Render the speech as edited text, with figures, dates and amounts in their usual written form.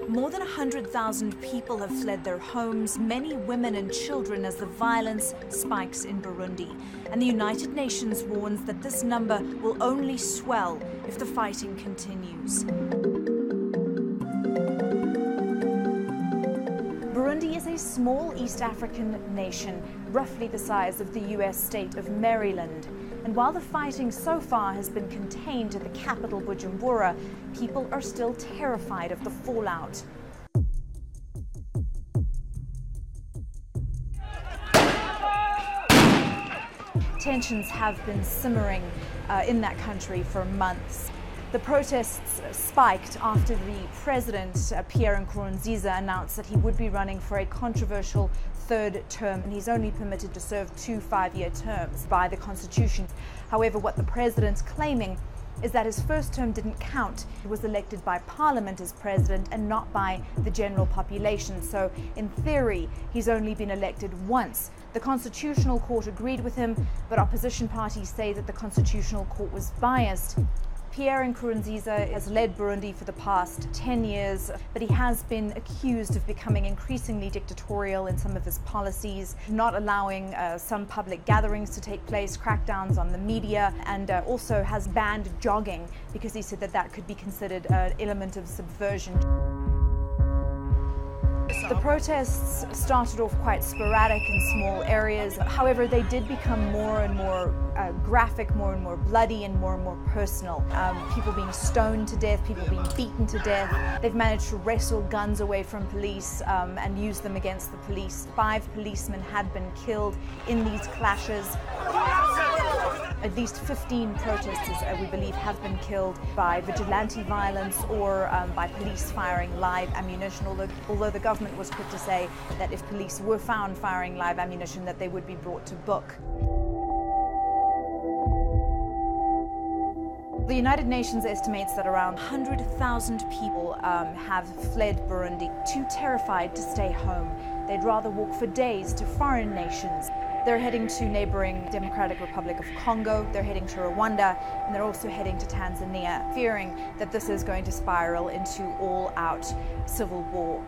More than 100,000 people have fled their homes, many women and children, as the violence spikes in Burundi. And the United Nations warns that this number will only swell if the fighting continues. Burundi is a small East African nation, roughly the size of the US state of Maryland. And while the fighting so far has been contained to the capital, Bujumbura, people are still terrified of the fallout. Tensions have been simmering in that country for months. The protests spiked after the president, Pierre Nkurunziza, announced that he would be running for a controversial third term, and he's only permitted to serve 2 5-year terms by the Constitution. However, what the president's claiming is that his first term didn't count. He was elected by Parliament as president and not by the general population. So, in theory, he's only been elected once. The Constitutional Court agreed with him, but opposition parties say that the Constitutional Court was biased. Pierre Nkurunziza has led Burundi for the past 10 years, but he has been accused of becoming increasingly dictatorial in some of his policies, not allowing some public gatherings to take place, crackdowns on the media, and also has banned jogging because he said that that could be considered an element of subversion. The protests started off quite sporadic in small areas. However, they did become more and more graphic, more and more bloody, and more personal. People being stoned to death, people being beaten to death. They've managed to wrestle guns away from police and use them against the police. 5 policemen had been killed in these clashes. At least 15 protesters, we believe, have been killed by vigilante violence or by police firing live ammunition, although the government was quick to say that if police were found firing live ammunition, that they would be brought to book. The United Nations estimates that around 100,000 people have fled Burundi, too terrified to stay home. They'd rather walk for days to foreign nations. They're heading to neighboring Democratic Republic of Congo, they're heading to Rwanda, and they're also heading to Tanzania, fearing that this is going to spiral into all-out civil war.